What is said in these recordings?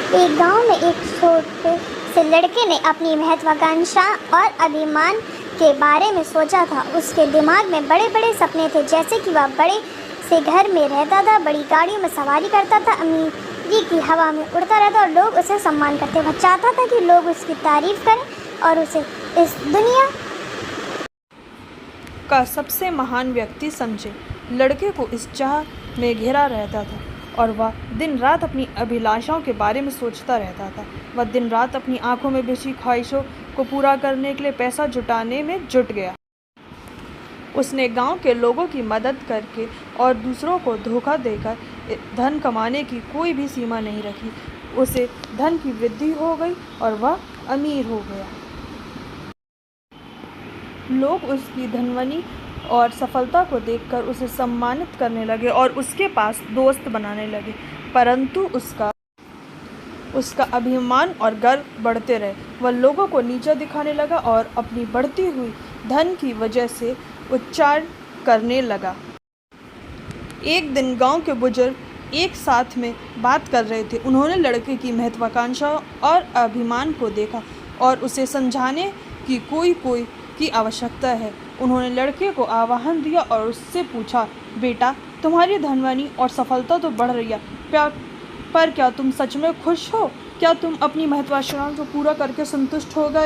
एक गांव में एक छोटे से लड़के ने अपनी महत्वाकांक्षा और अभिमान के बारे में सोचा था। उसके दिमाग में बड़े बड़े सपने थे, जैसे कि वह बड़े से घर में रहता था, बड़ी गाड़ियों में सवारी करता था, अमीरी की हवा में उड़ता रहता और लोग उसे सम्मान करते। वह चाहता था कि लोग उसकी तारीफ करें और उसे इस दुनिया का सबसे महान व्यक्ति समझे। लड़के को इस चाह में घिरा रहता था और वह दिन रात अपनी अभिलाषाओं के बारे में सोचता रहता था। वह दिन रात अपनी आंखों में बिछी ख्वाहिशों को पूरा करने के लिए पैसा जुटाने में जुट गया। उसने गांव के लोगों की मदद करके और दूसरों को धोखा देकर धन कमाने की कोई भी सीमा नहीं रखी। उसे धन की वृद्धि हो गई और वह अमीर हो गया। लोग उसकी धनवानी और सफलता को देखकर उसे सम्मानित करने लगे और उसके पास दोस्त बनाने लगे, परंतु उसका अभिमान और गर्व बढ़ते रहे। वह लोगों को नीचा दिखाने लगा और अपनी बढ़ती हुई धन की वजह से उच्चारण करने लगा। एक दिन गांव के बुजुर्ग एक साथ में बात कर रहे थे। उन्होंने लड़के की महत्वाकांक्षा और अभिमान को देखा और उसे समझाने की कोई की आवश्यकता है। उन्होंने लड़के को आह्वान दिया और उससे पूछा, बेटा, तुम्हारी धनवानी और सफलता तो बढ़ रही है, पर क्या तुम सच में खुश हो? क्या तुम अपनी महत्वाकांक्षा को पूरा करके संतुष्ट हो गए?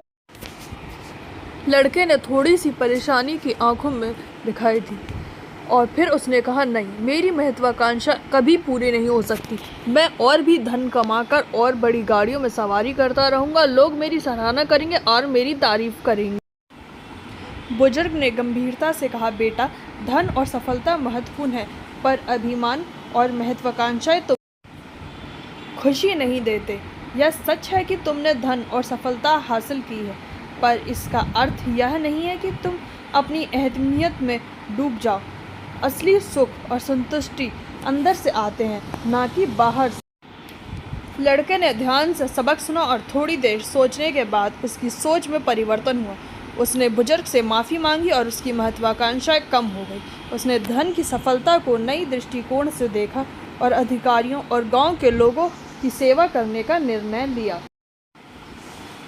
लड़के ने थोड़ी सी परेशानी की आंखों में दिखाई थी और फिर उसने कहा, नहीं, मेरी महत्वाकांक्षा कभी पूरी नहीं हो सकती। मैं और भी धन कमाकर और बड़ी गाड़ियों में सवारी करता रहूँगा। लोग मेरी सराहना करेंगे और मेरी तारीफ करेंगे। बुजुर्ग ने गंभीरता से कहा, बेटा, धन और सफलता महत्वपूर्ण है, पर अभिमान और महत्वाकांक्षाएं तो खुशी नहीं देते। यह सच है कि तुमने धन और सफलता हासिल की है, पर इसका अर्थ यह नहीं है कि तुम अपनी अहमियत में डूब जाओ। असली सुख और संतुष्टि अंदर से आते हैं, ना कि बाहर से। लड़के ने ध्यान से सबक सुना और थोड़ी देर सोचने के बाद उसकी सोच में परिवर्तन हुआ। उसने बुजुर्ग से माफ़ी मांगी और उसकी महत्वाकांक्षाएं कम हो गई। उसने धन की सफलता को नई दृष्टिकोण से देखा और अधिकारियों और गांव के लोगों की सेवा करने का निर्णय लिया।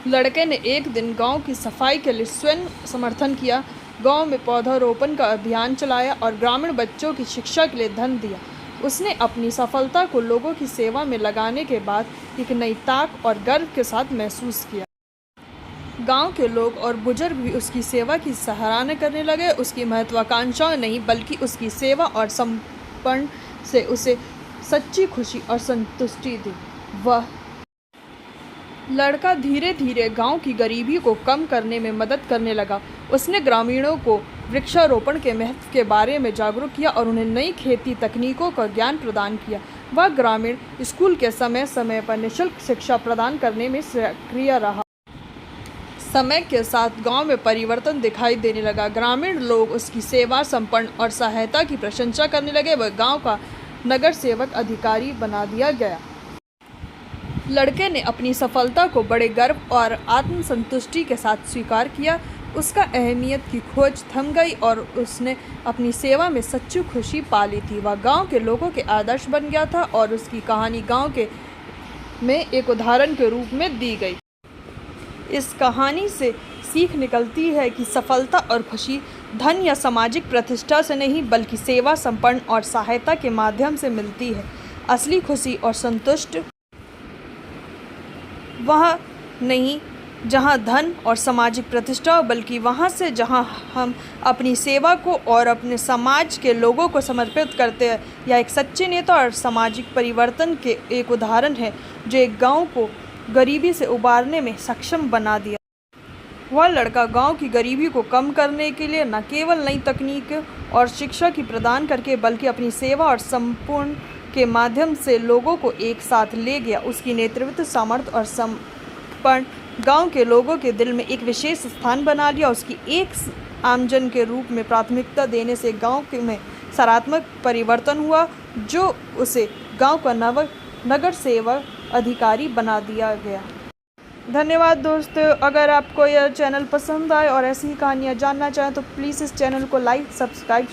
लड़के ने एक दिन गांव की सफाई के लिए स्वयं समर्थन किया, गांव में पौधारोपण का अभियान चलाया और ग्रामीण बच्चों की शिक्षा के लिए धन दिया। उसने अपनी सफलता को लोगों की सेवा में लगाने के बाद एक नई ताक और गर्व के साथ महसूस किया। गांव के लोग और बुजुर्ग भी उसकी सेवा की सराहना करने लगे। उसकी महत्वाकांक्षाएं नहीं, बल्कि उसकी सेवा और समर्पण से उसे सच्ची खुशी और संतुष्टि दी। वह लड़का धीरे धीरे गांव की गरीबी को कम करने में मदद करने लगा। उसने ग्रामीणों को वृक्षारोपण के महत्व के बारे में जागरूक किया और उन्हें नई खेती तकनीकों का ज्ञान प्रदान किया। वह ग्रामीण स्कूल के समय समय पर निःशुल्क शिक्षा प्रदान करने में सक्रिय रहा। समय के साथ गांव में परिवर्तन दिखाई देने लगा। ग्रामीण लोग उसकी सेवा, समर्पण और सहायता की प्रशंसा करने लगे। वह गांव का नगर सेवक अधिकारी बना दिया गया। लड़के ने अपनी सफलता को बड़े गर्व और आत्मसंतुष्टि के साथ स्वीकार किया। उसका अहमियत की खोज थम गई और उसने अपनी सेवा में सच्ची खुशी पा ली थी। वह गांव के लोगों के आदर्श बन गया था और उसकी कहानी गांव में एक उदाहरण के रूप में दी गई। इस कहानी से सीख निकलती है कि सफलता और खुशी धन या सामाजिक प्रतिष्ठा से नहीं, बल्कि सेवा, समर्पण और सहायता के माध्यम से मिलती है। असली खुशी और संतुष्ट वह नहीं जहां धन और सामाजिक प्रतिष्ठा, बल्कि वहां से जहां हम अपनी सेवा को और अपने समाज के लोगों को समर्पित करते हैं। यह एक सच्चे नेता और सामाजिक परिवर्तन के एक उदाहरण है, जो एक गांव को गरीबी से उबारने में सक्षम बना दिया। वह लड़का गांव की गरीबी को कम करने के लिए न केवल नई तकनीक और शिक्षा की प्रदान करके, बल्कि अपनी सेवा और समर्पण के माध्यम से लोगों को एक साथ ले गया। उसकी नेतृत्व, सामर्थ्य और समर्पण गांव के लोगों के दिल में एक विशेष स्थान बना लिया। उसकी एक आमजन के रूप में प्राथमिकता देने से गांव में सकारात्मक परिवर्तन हुआ, जो उसे गांव का नगर सेवक अधिकारी बना दिया गया। धन्यवाद दोस्तों। अगर आपको यह चैनल पसंद आए और ऐसी ही कहानियाँ जानना चाहें तो प्लीज़ इस चैनल को लाइक, सब्सक्राइब